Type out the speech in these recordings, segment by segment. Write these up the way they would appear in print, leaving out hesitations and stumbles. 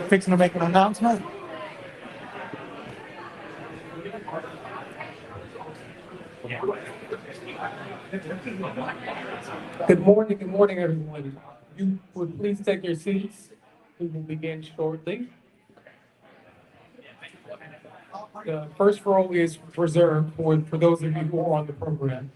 Fixing to make an announcement. Good morning, everyone. You would please take your seats. We will begin shortly. The first row is reserved for those of you who are on the program.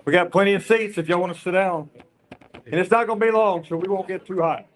We got plenty of seats if y'all want to sit down. And it's not going to be long, so we won't get too hot.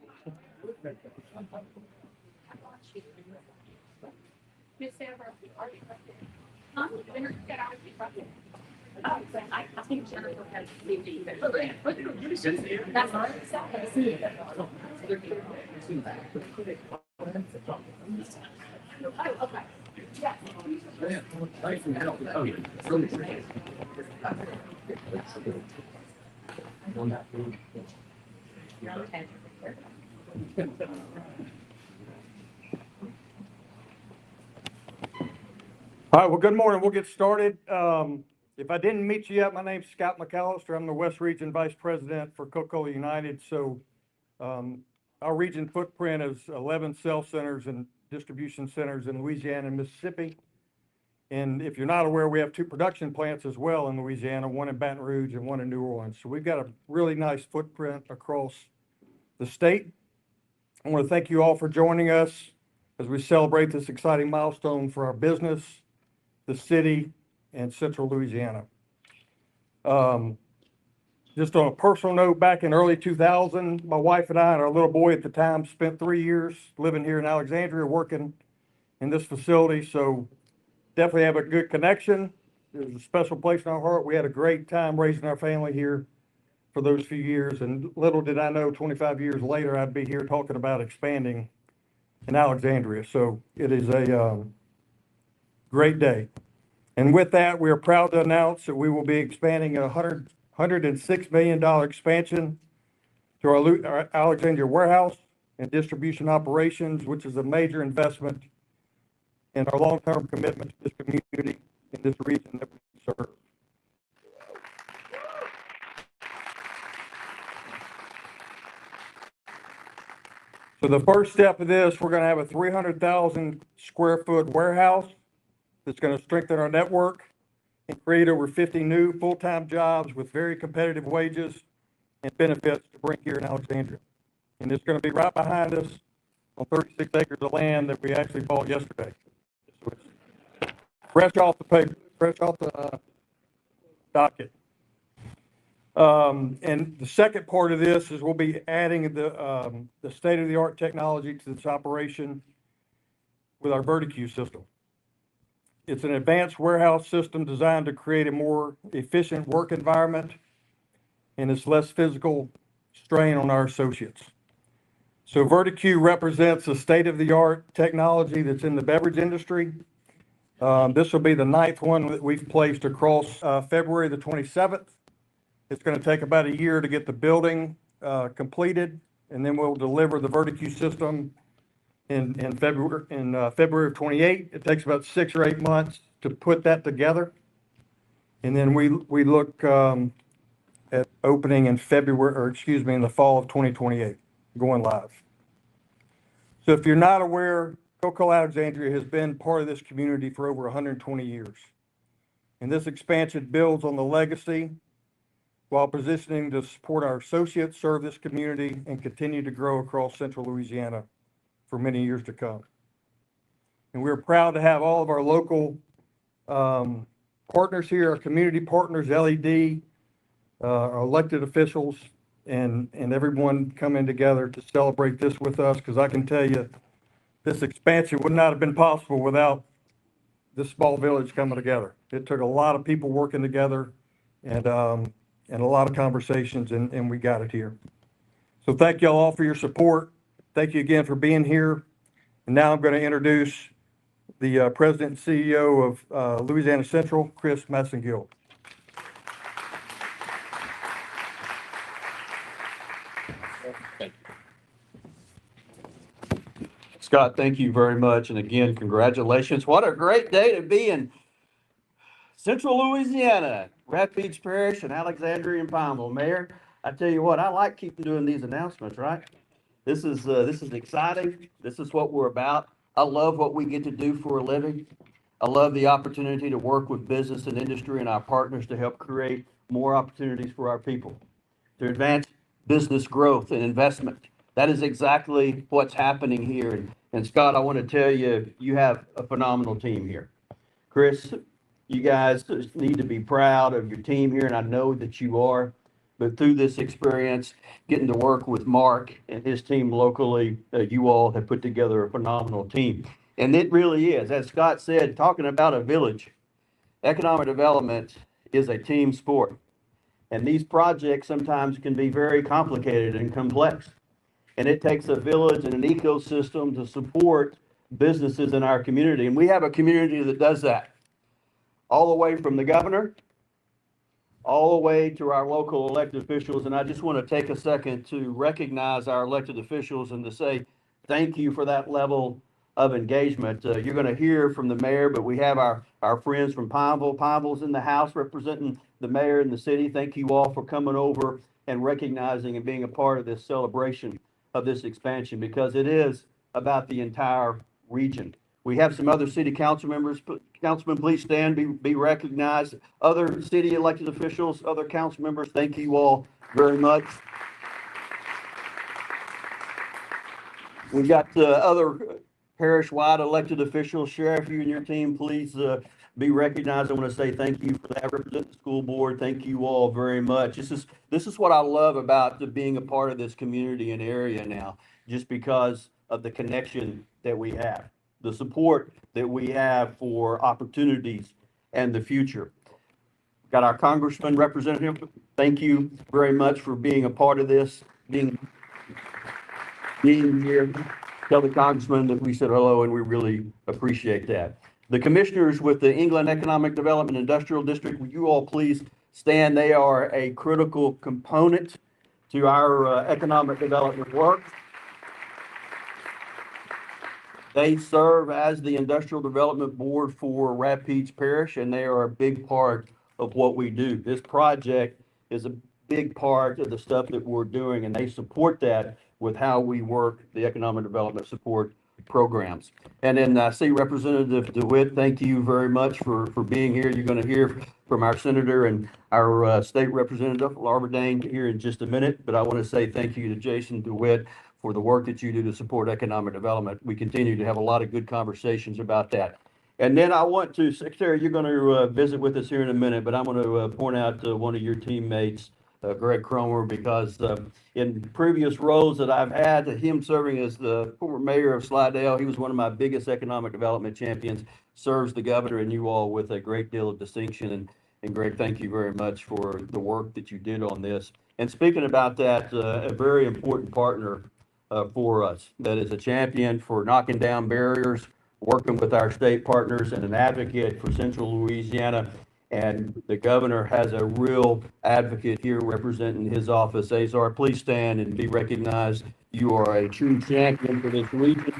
All right, well, good morning. We'll get started. If I didn't meet you yet, my name's Scott McAllister. I'm the West Region Vice President for Coca-Cola United. So our region footprint is 11 sales centers and distribution centers in Louisiana and Mississippi. And if you're not aware, we have 2 production plants as well in Louisiana, one in Baton Rouge and one in New Orleans. So we've got a really nice footprint across the state. I want to thank you all for joining us as we celebrate this exciting milestone for our business, the city, and central Louisiana. Just on a personal note, back in early 2000, my wife and I and our little boy at the time spent 3 years living here in Alexandria, working in this facility. So definitely have a good connection. There's a special place in our heart. We had a great time raising our family here for those few years. And little did I know 25 years later, I'd be here talking about expanding in Alexandria. So it is a great day. And with that, we are proud to announce that we will be expanding a $106 million expansion to our Alexandria warehouse and distribution operations, which is a major investment in our long-term commitment to this community in this region that we serve. So the first step of this, we're going to have a 300,000 square foot warehouse that's going to strengthen our network and create over 50 new full-time jobs with very competitive wages and benefits to bring here in Alexandria. And it's going to be right behind us on 36 acres of land that we actually bought yesterday. So it's fresh off the paper, fresh off the docket. And the second part of this is we'll be adding the state-of-the-art technology to this operation with our VertiQ system. It's an advanced warehouse system designed to create a more efficient work environment, and it's less physical strain on our associates. So VertiQ represents a state-of-the-art technology that's in the beverage industry. This will be the 9th one that we've placed across February the 27th. It's going to take about a year to get the building completed, and then we'll deliver the VertiQ system in February of 28. It takes about 6 or 8 months to put that together. And then we look at opening in in the fall of 2028, going live. So if you're not aware, Coca-Cola Alexandria has been part of this community for over 120 years. And this expansion builds on the legacy while positioning to support our associates, serve this community, and continue to grow across central Louisiana for many years to come. And we're proud to have all of our local partners here, our community partners, LED, our elected officials, and everyone coming together to celebrate this with us, because I can tell you, this expansion would not have been possible without this small village coming together. It took a lot of people working together and a lot of conversations, and we got it here. So thank y'all all for your support. Thank you again for being here. And now I'm going to introduce the President and CEO of Louisiana Central, Chris Massengill. Scott, thank you very much. And again, congratulations. What a great day to be in Central Louisiana, Rapides Parish and Alexandria and Pineville. Mayor, I tell you what, I like keeping doing these announcements, right? This is exciting. This is what we're about. I love what we get to do for a living. I love the opportunity to work with business and industry and our partners to help create more opportunities for our people, to advance business growth and investment. That is exactly what's happening here. And Scott, I want to tell you, you have a phenomenal team here. Chris, you guys need to be proud of your team here, and I know that you are. But through this experience, getting to work with Mark and his team locally, you all have put together a phenomenal team. And it really is, as Scott said, talking about a village, economic development is a team sport. And these projects sometimes can be very complicated and complex. And it takes a village and an ecosystem to support businesses in our community. And we have a community that does that, all the way from the governor, all the way to our local elected officials. And I just want to take a second to recognize our elected officials and to say thank you for that level of engagement. You're going to hear from the mayor, but we have our friends from Pineville. Pineville's in the House representing the mayor and the city. Thank you all for coming over and recognizing and being a part of this celebration of this expansion, because it is about the entire region. We have some other city council members. Councilman, please stand, be recognized. Other city elected officials, other council members, thank you all very much. We've got other parish-wide elected officials. Sheriff, you and your team, please be recognized. I want to say thank you for that. Represent the school board. Thank you all very much. This is what I love about being a part of this community and area now, just because of the connection that we have, the support that we have for opportunities and the future. Got our congressman representative. Thank you very much for being a part of this, being here. Tell the congressman that we said hello, and we really appreciate that. The commissioners with the England Economic Development Industrial District, will you all please stand? They are a critical component to our economic development work. They serve as the Industrial Development Board for Rapides Parish, and they are a big part of what we do. This project is a big part of the stuff that we're doing, and they support that with how we work the economic development support programs. And then I see Representative DeWitt, thank you very much for being here. You're going to hear from our senator and our state representative, Laura Dane, here in just a minute. But I want to say thank you to Jason DeWitt for the work that you do to support economic development. We continue to have a lot of good conversations about that. And then I want to, Secretary, you're going to visit with us here in a minute, but I'm going to point out one of your teammates, Greg Cromer, because in previous roles that I've had, him serving as the former mayor of Slidell, he was one of my biggest economic development champions, serves the governor and you all with a great deal of distinction. And Greg, thank you very much for the work that you did on this. And speaking about that, a very important partner for us that is a champion for knocking down barriers, working with our state partners, and an advocate for Central Louisiana. And the governor has a real advocate here representing his office. Azar, please stand and be recognized. You are a true champion for this region.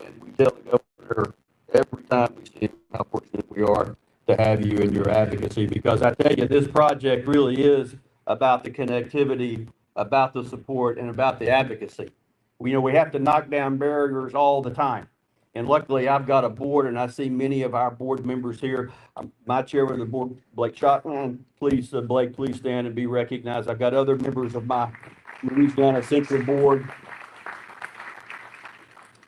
And we tell the governor every time we see him how fortunate we are to have you in your advocacy, because I tell you, this project really is about the connectivity, about the support, and about the advocacy. We have to knock down barriers all the time. And luckily, I've got a board, and I see many of our board members here. My chairman of the board, Blake Shotland, please, Blake, please stand and be recognized. I've got other members of my Louisiana Central Board.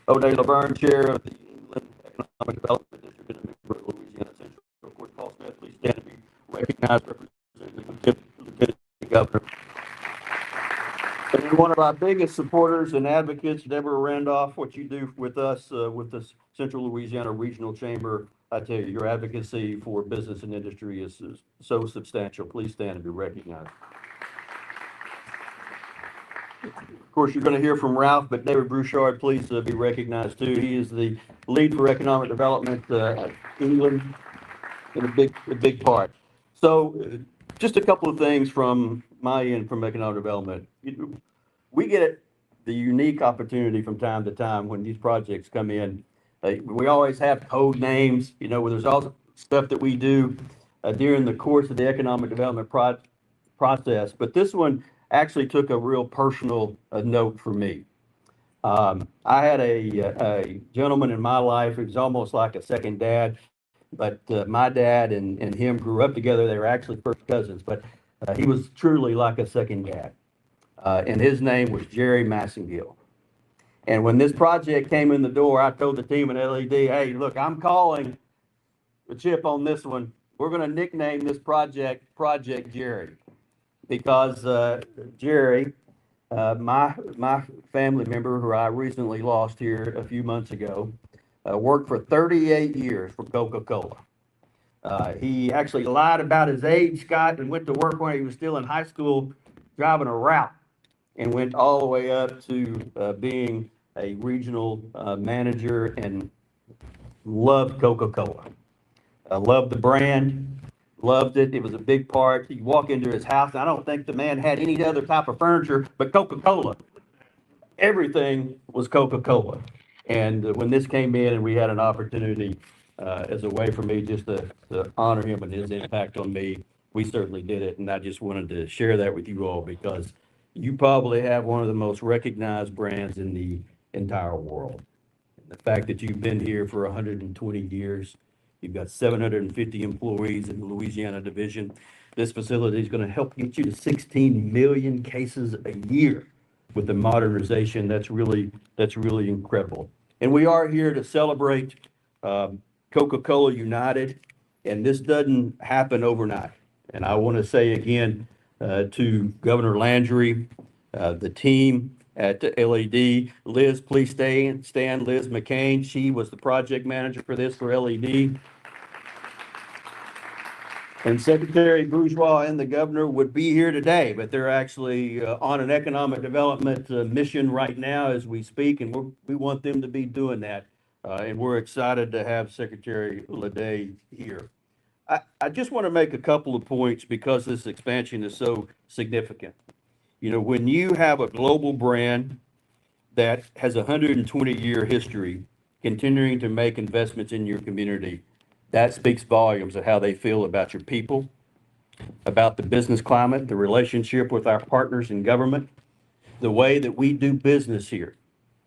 O'Day Laverne, Chair of the England Economic Development District and a member of Louisiana Central. Of course, Paul Smith, please stand and be recognized, representing Lieutenant Governor. And then one of our biggest supporters and advocates, Deborah Randolph, what you do with us, with the Central Louisiana Regional Chamber, I tell you, your advocacy for business and industry is so substantial. Please stand and be recognized. Of course, you're going to hear from Ralph, but David Brouchard, please be recognized too. He is the lead for economic development at England in a big part. So just a couple of things from my end from economic development. We get the unique opportunity from time to time when these projects come in. We always have code names, where there's all stuff that we do during the course of the economic development process. But this one actually took a real personal note for me. I had a gentleman in my life who was almost like a second dad, but my dad and him grew up together. They were actually first cousins, but he was truly like a second dad. And his name was Jerry Massengill. And when this project came in the door, I told the team at LED, hey, look, I'm calling the chip on this one. We're going to nickname this project Project Jerry, because Jerry, my family member who I recently lost here a few months ago, worked for 38 years for Coca-Cola. He actually lied about his age, Scott, and went to work when he was still in high school driving a route, and went all the way up to being a regional manager, and loved Coca-Cola. Loved the brand, loved it. It was a big part. You walk into his house, and I don't think the man had any other type of furniture but Coca-Cola. Everything was Coca-Cola. And when this came in and we had an opportunity as a way for me just to honor him and his impact on me, we certainly did it. And I just wanted to share that with you all, because you probably have one of the most recognized brands in the entire world. The fact that you've been here for 120 years, you've got 750 employees in the Louisiana division. This facility is going to help get you to 16 million cases a year with the modernization. That's really incredible. And we are here to celebrate Coca-Cola United, and this doesn't happen overnight. And I want to say again to Governor Landry, the team at LED. Liz, please stand. Liz McCain, she was the project manager for this for LED. And Secretary Bourgeois and the governor would be here today, but they're actually on an economic development mission right now as we speak, and we want them to be doing that. And we're excited to have Secretary Leday here. I just want to make a couple of points because this expansion is so significant. When you have a global brand that has a 120-year history, continuing to make investments in your community, that speaks volumes of how they feel about your people, about the business climate, the relationship with our partners in government, the way that we do business here,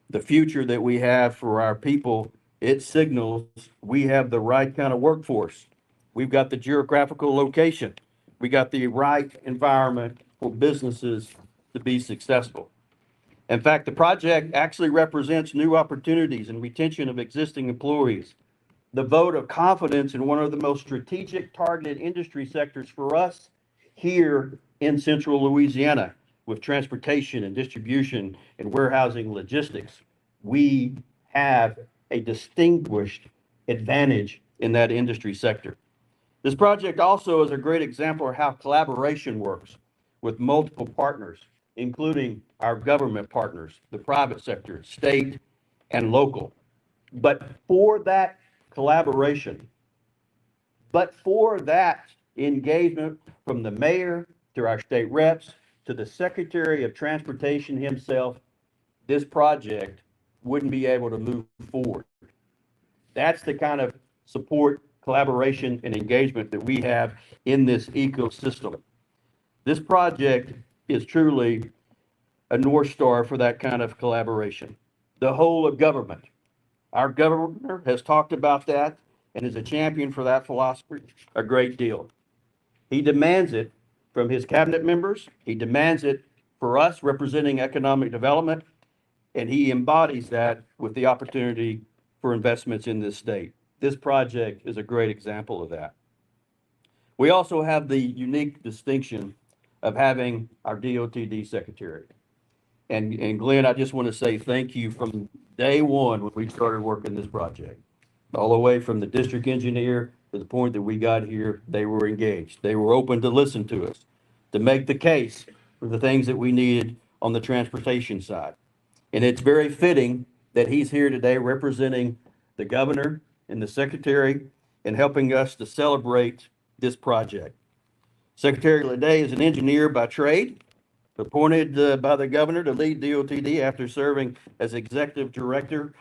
the future that we have for our people. It signals we have the right kind of workforce. We've got the geographical location. We got the right environment for businesses to be successful. In fact, the project actually represents new opportunities and retention of existing employees. The vote of confidence in one of the most strategic targeted industry sectors for us here in Central Louisiana, with transportation and distribution and warehousing logistics. We have a distinguished advantage in that industry sector. This project also is a great example of how collaboration works with multiple partners, including our government partners, the private sector, state and local. But for that collaboration, but for that engagement from the mayor to our state reps to the Secretary of Transportation himself, this project wouldn't be able to move forward. That's the kind of support, collaboration and engagement that we have in this ecosystem. This project is truly a North Star for that kind of collaboration. The whole of government. Our governor has talked about that and is a champion for that philosophy a great deal. He demands it from his cabinet members. He demands it for us representing economic development, and he embodies that with the opportunity for investments in this state. This project is a great example of that. We also have the unique distinction of having our DOTD secretary. And Glenn, I just want to say thank you from day one when we started working this project. All the way from the district engineer to the point that we got here, they were engaged. They were open to listen to us, to make the case for the things that we needed on the transportation side. And it's very fitting that he's here today representing the governor and the secretary and helping us to celebrate this project. Secretary Leday is an engineer by trade, appointed by the governor to lead DOTD after serving as executive director,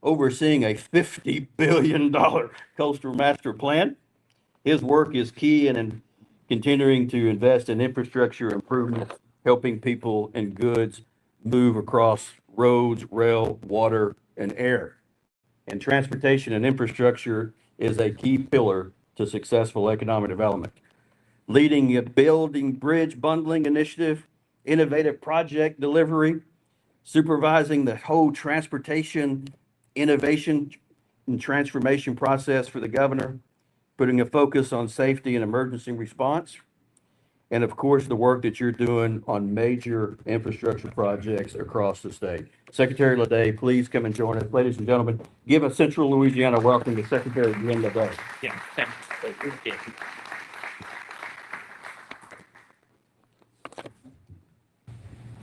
overseeing a $50 billion coastal master plan. His work is key in continuing to invest in infrastructure improvements, helping people and goods move across roads, rail, water, and air. And transportation and infrastructure is a key pillar to successful economic development. Leading a building bridge bundling initiative, innovative project delivery, supervising the whole transportation innovation and transformation process for the governor, putting a focus on safety and emergency response, and of course, the work that you're doing on major infrastructure projects across the state. Secretary Leday, please come and join us. Ladies and gentlemen, give a Central Louisiana welcome to Secretary Glenn Leday. Yeah, thanks.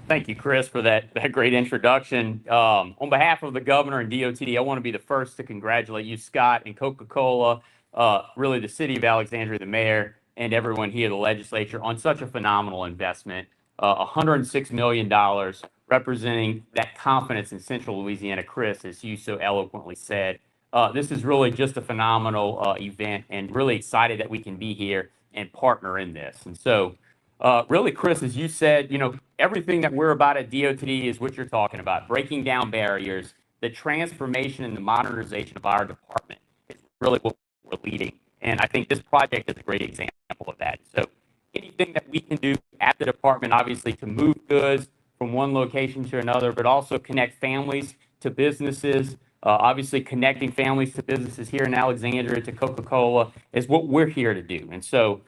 Thank you, Chris, for that great introduction. On behalf of the governor and DOTD, I want to be the first to congratulate you, Scott, and Coca-Cola, really the city of Alexandria, the mayor, and everyone here, the legislature, on such a phenomenal investment. $106 million, representing that confidence in Central Louisiana. Chris, as you so eloquently said, this is really just a phenomenal event, and really excited that we can be here and partner in this. And so, really, Chris, as you said, everything that we're about at DOTD is what you're talking about, breaking down barriers. The transformation and the modernization of our department is really what we're leading. And I think this project is a great example of that. So anything that we can do at the department, obviously, to move goods from one location to another, but also connect families to businesses, obviously connecting families to businesses here in Alexandria to Coca-Cola is what we're here to do. And so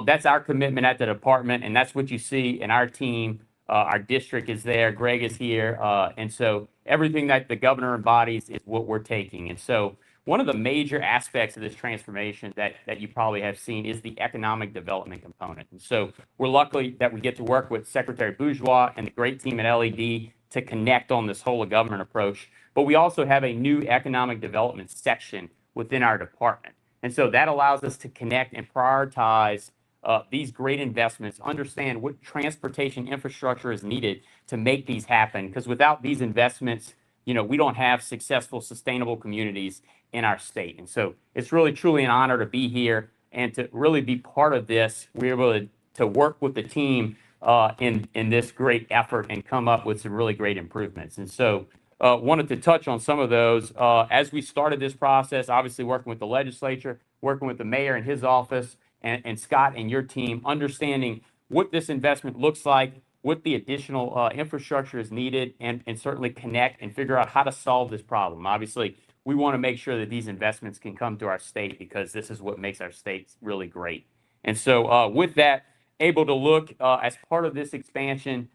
that's our commitment at the department, and that's what you see in our team. Our district is there, Greg is here, and so everything that the governor embodies is what we're taking. And so one of the major aspects of this transformation that you probably have seen is the economic development component. And so we're lucky that we get to work with Secretary Bourgeois and the great team at LED to connect on this whole of government approach. But we also have a new economic development section within our department. And so that allows us to connect and prioritize these great investments, understand what transportation infrastructure is needed to make these happen. Because without these investments, we don't have successful, sustainable communities in our state. And so it's really, truly an honor to be here and to really be part of this. We're able to work with the team in this great effort and come up with some really great improvements. And so wanted to touch on some of those. As we started this process, obviously working with the legislature, working with the mayor and his office, and Scott and your team, understanding what this investment looks like, what the additional infrastructure is needed, and certainly connect and figure out how to solve this problem. Obviously, we want to make sure that these investments can come to our state because this is what makes our state really great. And so with that, able to look as part of this expansion,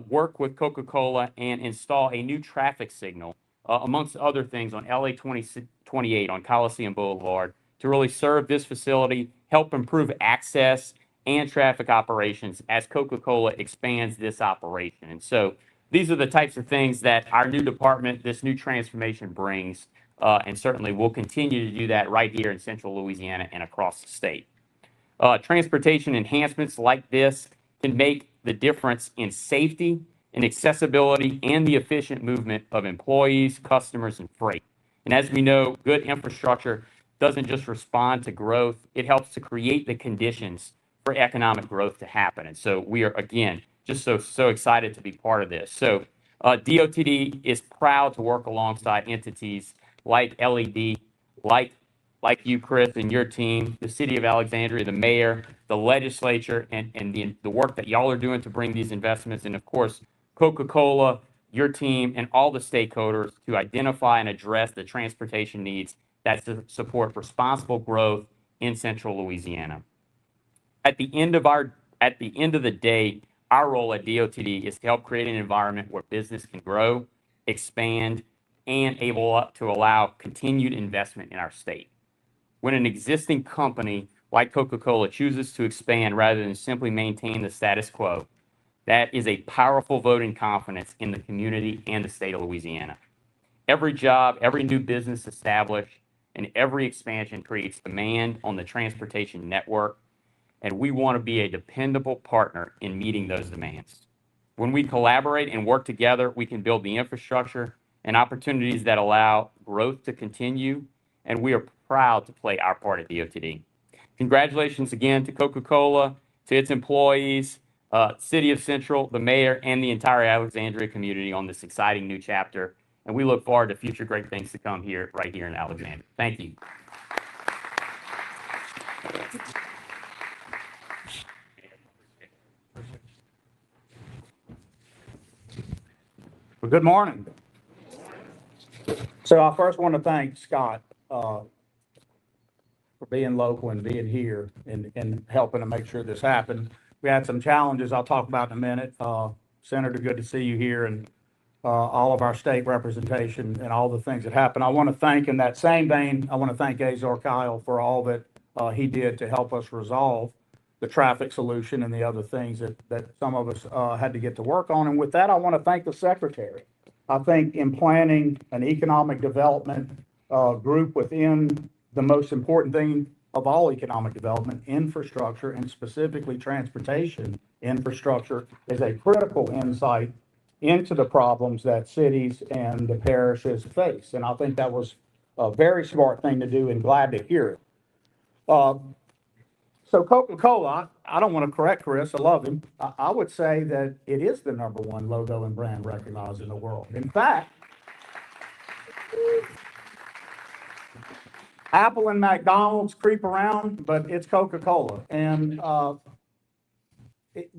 work with Coca-Cola and install a new traffic signal, amongst other things, on LA 28 on Coliseum Boulevard to really serve this facility, help improve access and traffic operations as Coca-Cola expands this operation. And so these are the types of things that our new department, this new transformation brings, and certainly we'll continue to do that right here in Central Louisiana and across the state. Transportation enhancements like this can make the difference in safety and accessibility and the efficient movement of employees, customers, and freight. And as we know, good infrastructure doesn't just respond to growth, it helps to create the conditions for economic growth to happen. And so we are, again, just so excited to be part of this. So DOTD is proud to work alongside entities like LED, like you, Chris, and your team, the city of Alexandria, the mayor, the legislature, and the work that y'all are doing to bring these investments, and of course, Coca-Cola, your team, and all the stakeholders to identify and address the transportation needs that support responsible growth in central Louisiana. At the end of the day, our role at DOTD is to help create an environment where business can grow, expand, and able to allow continued investment in our state. When an existing company like Coca-Cola chooses to expand rather than simply maintain the status quo, that is a powerful vote in confidence in the community and the state of Louisiana. Every job, every new business established, and every expansion creates demand on the transportation network, and we want to be a dependable partner in meeting those demands. When we collaborate and work together, we can build the infrastructure and opportunities that allow growth to continue, and we are proud to play our part at DOTD. Congratulations again to Coca-Cola, to its employees, City of Central, the mayor, and the entire Alexandria community on this exciting new chapter. And we look forward to future great things to come here, right here in Alexandria. Thank you. Well, good morning. So I first want to thank Scott for being local and being here and helping to make sure this happened. We had some challenges I'll talk about in a minute. Senator, good to see you here, and all of our state representation and all the things that happened. I want to thank, in that same vein, I want to thank Azar Kyle for all that he did to help us resolve the traffic solution and the other things that some of us had to get to work on. And with that, I want to thank the secretary. I think in planning an economic development group within the most important thing of all economic development, infrastructure, and specifically transportation infrastructure, is a critical insight into the problems that cities and the parishes face. And I think that was a very smart thing to do, and glad to hear it. So Coca-Cola, I don't want to correct Chris, I love him. I would say that it is the #1 logo and brand recognized in the world. In fact, Apple and McDonald's creep around, but it's Coca-Cola. And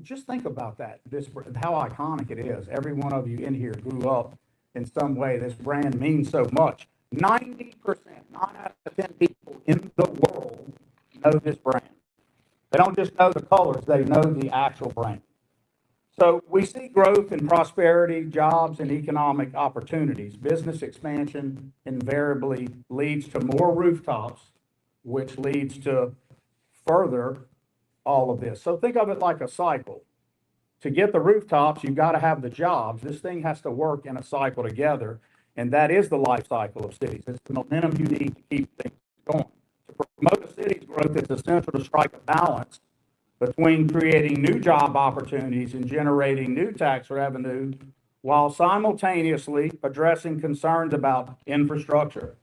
just think about that, how iconic it is. Every one of you in here grew up in some way. This brand means so much. 90%, 9 out of 10 people in the world know this brand. They don't just know the colors, they know the actual brand. So we see growth and prosperity, jobs, and economic opportunities. Business expansion invariably leads to more rooftops, which leads to further all of this. So think of it like a cycle. To get the rooftops, you've got to have the jobs. This thing has to work in a cycle together, and that is the life cycle of cities. It's the momentum you need to keep things going. To promote a city's growth, it's essential to strike a balance between creating new job opportunities and generating new tax revenue, while simultaneously addressing concerns about infrastructure,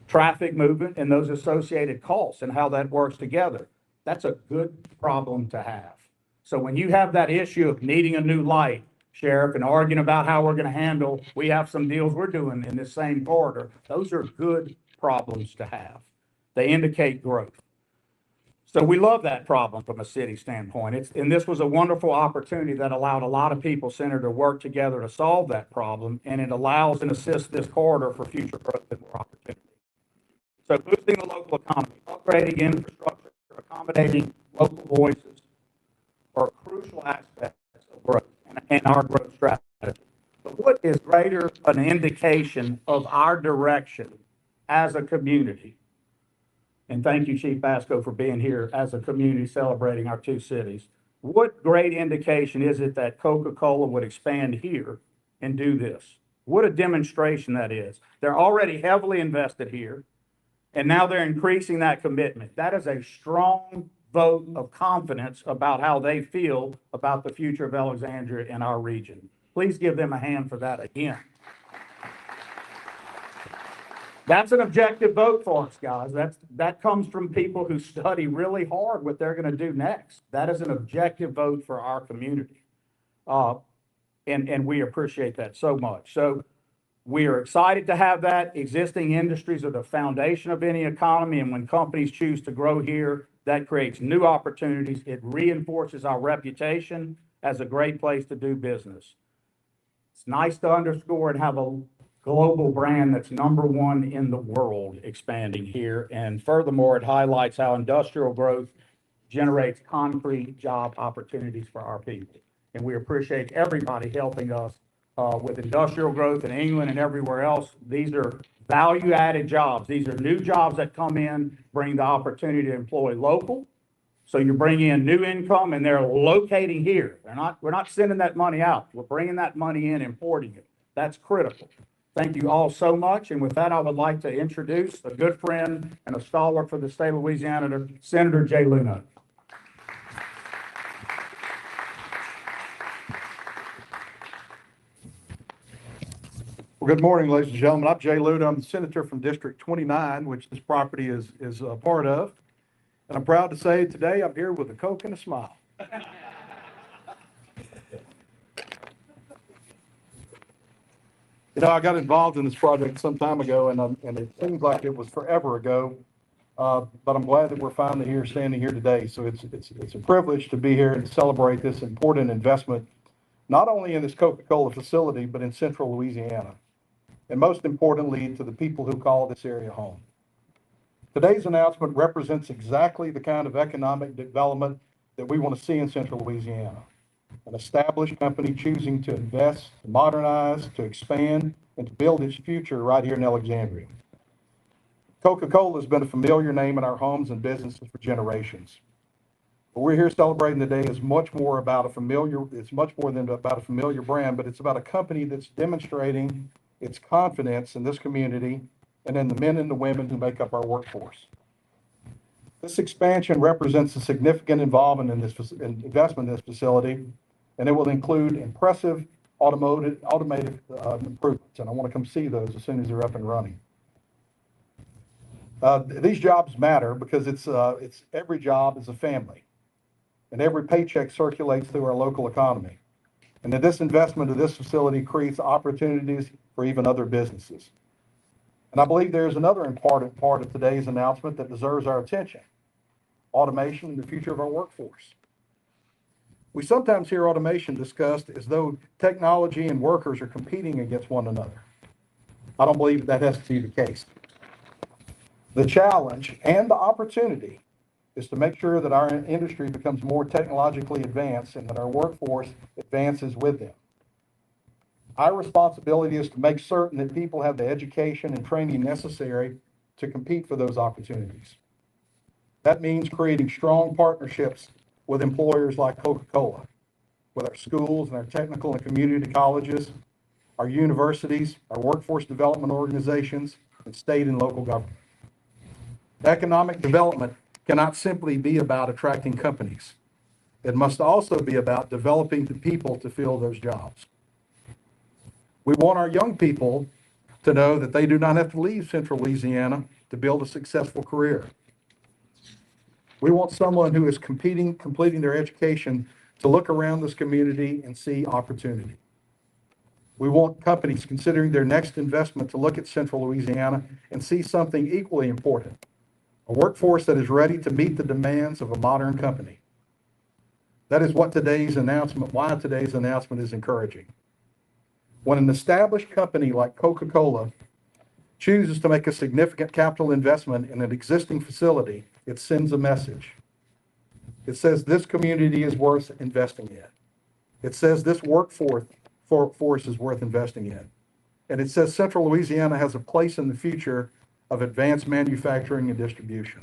traffic movement, and those associated costs and how that works together. That's a good problem to have. So when you have that issue of needing a new light, Sheriff, and arguing about how we're going to handle, we have some deals we're doing in this same corridor. Those are good problems to have. They indicate growth. So we love that problem from a city standpoint. And this was a wonderful opportunity that allowed a lot of people, Senator, to work together to solve that problem. And it allows and assists this corridor for future growth and more opportunity. So boosting the local economy, upgrading infrastructure, accommodating local voices are crucial aspects of growth and our growth strategy. But what is greater an indication of our direction as a community? And thank you, Chief Basco, for being here as a community celebrating our two cities. What great indication is it that Coca-Cola would expand here and do this? What a demonstration that is. They're already heavily invested here, and now they're increasing that commitment. That is a strong vote of confidence about how they feel about the future of Alexandria and our region. Please give them a hand for that again. That's an objective vote for us, guys. That comes from people who study really hard what they're gonna do next. That is an objective vote for our community. And we appreciate that so much. So we are excited to have that. Existing industries are the foundation of any economy, and when companies choose to grow here, that creates new opportunities. It reinforces our reputation as a great place to do business. It's nice to underscore and have a global brand that's #1 in the world expanding here. And furthermore, it highlights how industrial growth generates concrete job opportunities for our people. And we appreciate everybody helping us with industrial growth in England and everywhere else. These are value-added jobs. These are new jobs that come in, bring the opportunity to employ local. So you're bringing in new income and they're locating here. We're not sending that money out. We're bringing that money in, importing it. That's critical. Thank you all so much. And with that, I would like to introduce a good friend and a stalwart for the state of Louisiana, Senator Jay Luna. Well, good morning, ladies and gentlemen. I'm Jay Luna. I'm the senator from District 29, which this property is a part of. And I'm proud to say today I'm here with a Coke and a smile. You know, I got involved in this project some time ago, and it seems like it was forever ago. But I'm glad that we're finally here, standing here today. So it's a privilege to be here and celebrate this important investment, not only in this Coca-Cola facility, but in central Louisiana. And most importantly, to the people who call this area home. Today's announcement represents exactly the kind of economic development that we want to see in central Louisiana. An established company choosing to invest, to modernize, to expand, and to build its future right here in Alexandria. Coca-Cola has been a familiar name in our homes and businesses for generations. What we're here celebrating today is much more than about a familiar brand, but it's about a company that's demonstrating its confidence in this community and in the men and the women who make up our workforce. This expansion represents a significant involvement in this investment in this facility, and it will include impressive automated improvements, and I want to come see those as soon as they're up and running. These jobs matter because it's every job is a family, and every paycheck circulates through our local economy. And that this investment of this facility creates opportunities for even other businesses. And I believe there's another important part of today's announcement that deserves our attention: automation and the future of our workforce. We sometimes hear automation discussed as though technology and workers are competing against one another. I don't believe that has to be the case. The challenge and the opportunity is to make sure that our industry becomes more technologically advanced and that our workforce advances with them. Our responsibility is to make certain that people have the education and training necessary to compete for those opportunities. That means creating strong partnerships with employers like Coca-Cola, with our schools and our technical and community colleges, our universities, our workforce development organizations, and state and local government. Economic development cannot simply be about attracting companies. It must also be about developing the people to fill those jobs. We want our young people to know that they do not have to leave central Louisiana to build a successful career. We want someone who is completing their education to look around this community and see opportunity. We want companies considering their next investment to look at central Louisiana and see something equally important: a workforce that is ready to meet the demands of a modern company. That is why today's announcement is encouraging. When an established company like Coca-Cola chooses to make a significant capital investment in an existing facility, it sends a message. It says this community is worth investing in. It says this workforce is worth investing in. And it says central Louisiana has a place in the future of advanced manufacturing and distribution.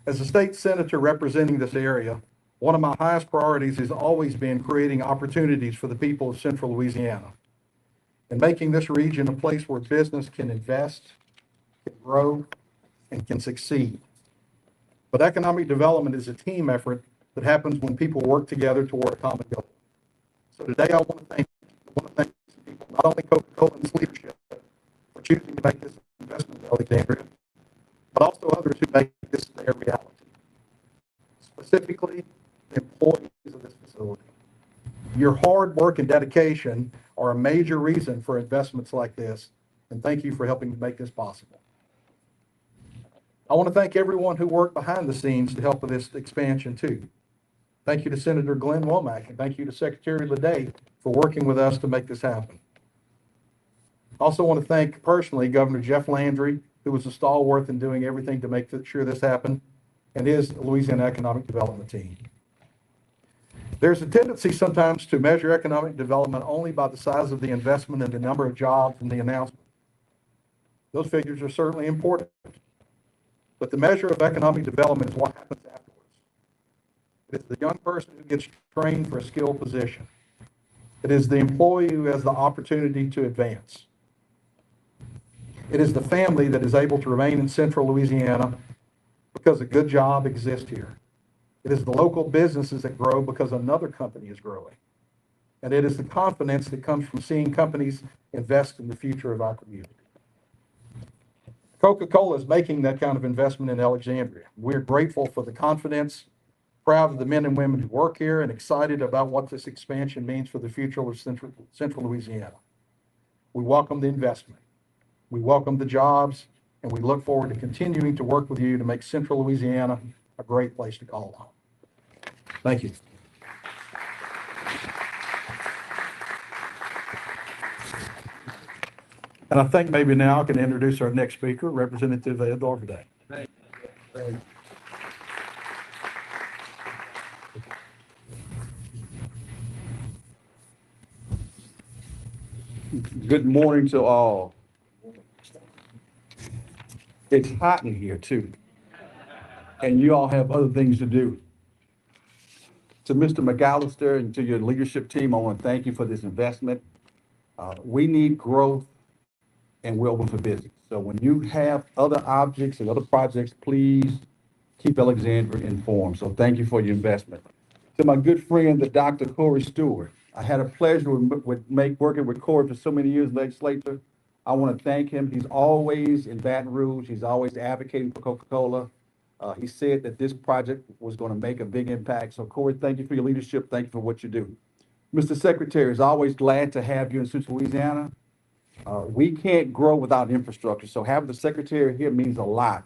As a state senator representing this area, one of my highest priorities has always been creating opportunities for the people of central Louisiana and making this region a place where business can invest, can grow, and can succeed. But economic development is a team effort that happens when people work together toward a common goal. So today I want to thank people, not only Coca-Cola and its leadership, for for choosing to make this investment in Alexandria, but also others who make this their reality. Specifically, the employees of this facility. Your hard work and dedication are a major reason for investments like this, and thank you for helping to make this possible. I want to thank everyone who worked behind the scenes to help with this expansion too. Thank you to Senator Glenn Womack, and thank you to Secretary Leday for working with us to make this happen. I also want to thank personally Governor Jeff Landry, who was a stalwart in doing everything to make sure this happened, and his Louisiana Economic Development team. There's a tendency sometimes to measure economic development only by the size of the investment and the number of jobs and the announcement. Those figures are certainly important, but the measure of economic development is what happens afterwards. It is the young person who gets trained for a skilled position. It is the employee who has the opportunity to advance. It is the family that is able to remain in central Louisiana because a good job exists here. It is the local businesses that grow because another company is growing. And it is the confidence that comes from seeing companies invest in the future of our community. Coca-Cola is making that kind of investment in Alexandria. We're grateful for the confidence, proud of the men and women who work here, and excited about what this expansion means for the future of Central Louisiana. We welcome the investment. We welcome the jobs, and we look forward to continuing to work with you to make Central Louisiana a great place to call home. Thank you. And I think maybe now I can introduce our next speaker, Representative Ed Dorfaday. Good morning to all. It's hot in here too, and you all have other things to do. To Mr. McAllister and to your leadership team, I want to thank you for this investment. We need growth, and we're open for business. So when you have other objects and other projects, please keep Alexandria informed. So thank you for your investment. To my good friend, the Dr. Corey Stewart, I had a pleasure working with Corey for so many years in the legislature. I want to thank him. He's always in Baton Rouge. He's always advocating for Coca-Cola. He said that this project was going to make a big impact. So Corey, thank you for your leadership. Thank you for what you do. Mr. Secretary, is always glad to have you in Central Louisiana. We can't grow without infrastructure. So having the secretary here means a lot.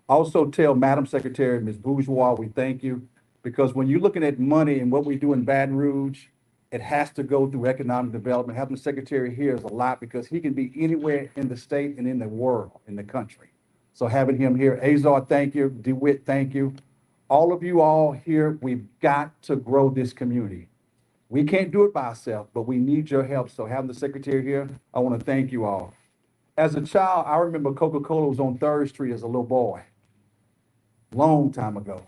Also tell Madam Secretary, Ms. Bourgeois, we thank you, because when you're looking at money and what we do in Baton Rouge, it has to go through economic development. Having the secretary here is a lot because he can be anywhere in the state and in the world, in the country. So having him here, Azar, thank you. DeWitt, thank you. All of you all here, we've got to grow this community. We can't do it by ourselves, but we need your help. So having the secretary here, I want to thank you all. As a child, I remember Coca-Cola was on 3rd Street as a little boy, long time ago.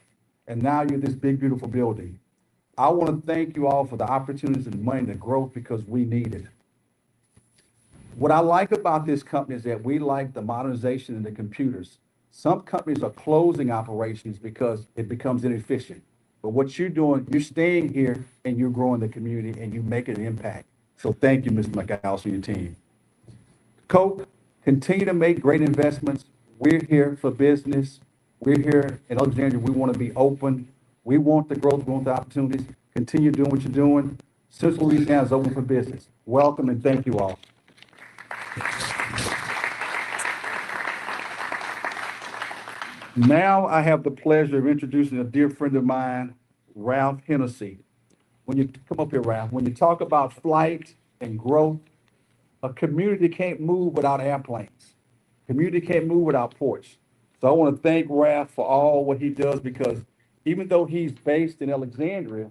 And now you're this big, beautiful building. I want to thank you all for the opportunities and money and the growth because we need it. What I like about this company is that we like the modernization and the computers. Some companies are closing operations because it becomes inefficient. But what you're doing, you're staying here and you're growing the community and you're making an impact. So thank you, Mr. McAllister and your team. Coke, continue to make great investments. We're here for business. We're here in Alexandria. We want to be open. We want the growth, we want the opportunities. Continue doing what you're doing. Central Louisiana is open for business. Welcome and thank you all. Now I have the pleasure of introducing a dear friend of mine, Ralph Hennessy. When you come up here, Ralph, when you talk about flight and growth, a community can't move without airplanes. Community can't move without ports. So I want to thank Ralph for all what he does because even though he's based in Alexandria,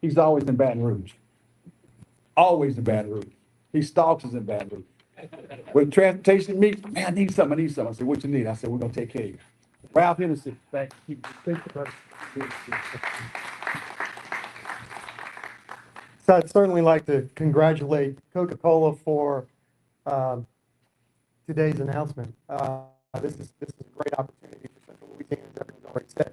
he's always in Baton Rouge. Always in Baton Rouge. He stalks us in Baton Rouge. When transportation meets, man, I need something. I said, what you need? I said, we're going to take care of you. Ralph Hennessy, thank you. Thank you, brother. So I'd certainly like to congratulate Coca-Cola for today's announcement. This is a great opportunity for Central Louisiana, as everyone's already said.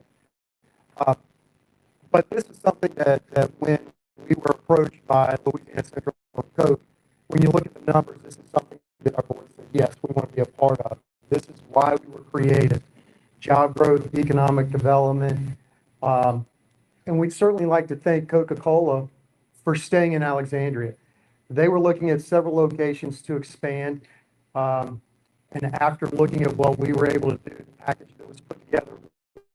But this is something that when we were approached by Louisiana Central Coke, when you look at the numbers, this is something that our board said yes, we want to be a part of. This is why we were created. Job growth, economic development. And we'd certainly like to thank Coca-Cola for staying in Alexandria. They were looking at several locations to expand. And after looking at what we were able to do, the package that was put together,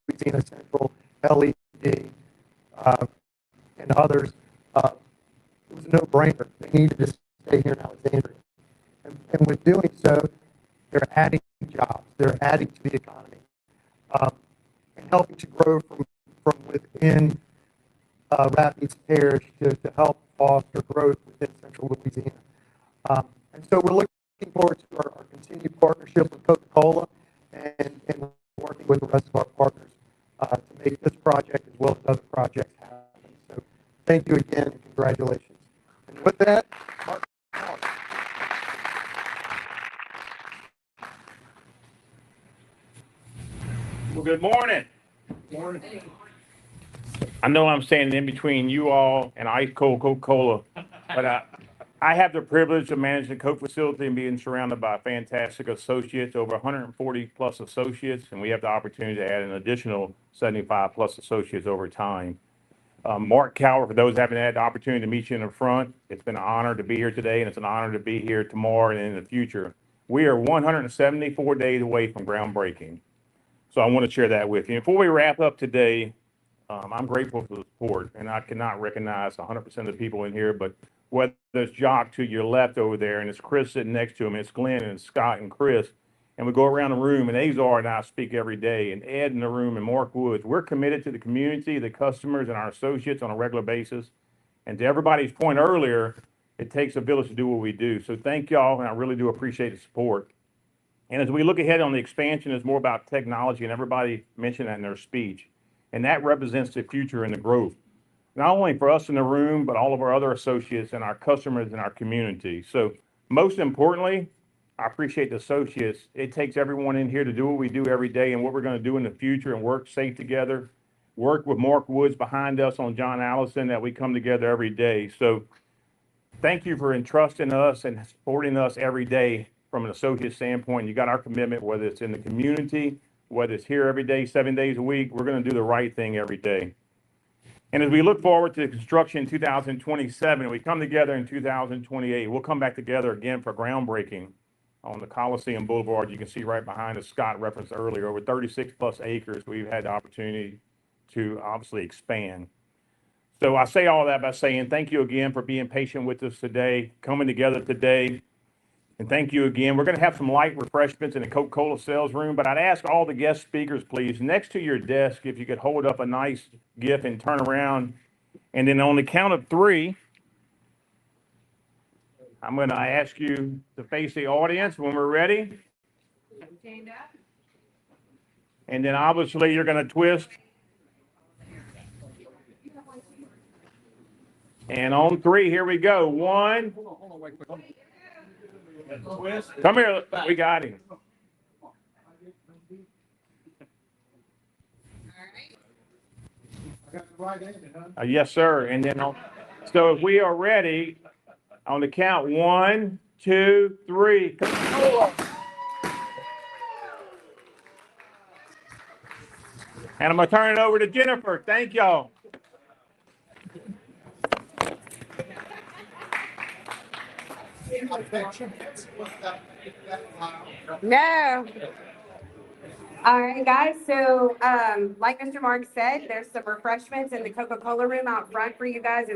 we've seen a central LED and others, it was a no-brainer. They needed to stay here in Alexandria. And with doing so, they're adding jobs, they're adding to the economy, and helping to grow from within Rapides Parish to help foster growth within central Louisiana. And so we're looking forward to our continued partnership with Coca-Cola and working with the rest of our partners to make this project as well as other projects happen. So thank you again and congratulations. And with that, Mark. Well, good morning. I know I'm standing in between you all and ice cold Coca-Cola, but I have the privilege of managing the Coke facility and being surrounded by fantastic associates, over 140 plus associates, and we have the opportunity to add an additional 75 plus associates over time. Mark Cower, for those who haven't had the opportunity to meet you in the front, it's been an honor to be here today, and it's an honor to be here tomorrow and in the future. We are 174 days away from groundbreaking. So I want to share that with you. Before we wrap up today, I'm grateful for the support, and I cannot recognize 100% of the people in here, but whether it's Jock to your left over there, and it's Chris sitting next to him, and it's Glenn and Scott and Chris, and we go around the room, and Azar and I speak every day, and Ed in the room, and Mark Woods. We're committed to the community, the customers, and our associates on a regular basis. And to everybody's point earlier, it takes a village to do what we do. So thank y'all, and I really do appreciate the support. And as we look ahead on the expansion, it's more about technology, and everybody mentioned that in their speech. And that represents the future and the growth, not only for us in the room, but all of our other associates and our customers and our community. So most importantly, I appreciate the associates. It takes everyone in here to do what we do every day and what we're going to do in the future and work safe together, work with Mark Woods behind us on John Allison, that we come together every day. So thank you for entrusting us and supporting us every day from an associate standpoint. You got our commitment, whether it's in the community, whether it's here every day, 7 days a week, we're going to do the right thing every day. And as we look forward to construction in 2027, we come together in 2028, we'll come back together again for groundbreaking on the Coliseum Boulevard. You can see right behind us, Scott referenced earlier, over 36 plus acres we've had the opportunity to obviously expand. So I say all that by saying thank you again for being patient with us today, coming together today. And thank you again. We're going to have some light refreshments in the Coca-Cola sales room, but I'd ask all the guest speakers, please, next to your desk, if you could hold up a nice gift and turn around. And then on the count of three, I'm going to ask you to face the audience when we're ready. And then obviously you're going to twist. And on three, here we go. One. Come here, we got him. Yes, sir. And then, so if we are ready, on the count, 1, 2, 3. And I'm gonna turn it over to Jennifer. Thank y'all. No. All right, guys. So, like Mr. Mark said, there's some refreshments in the Coca-Cola room out front for you guys.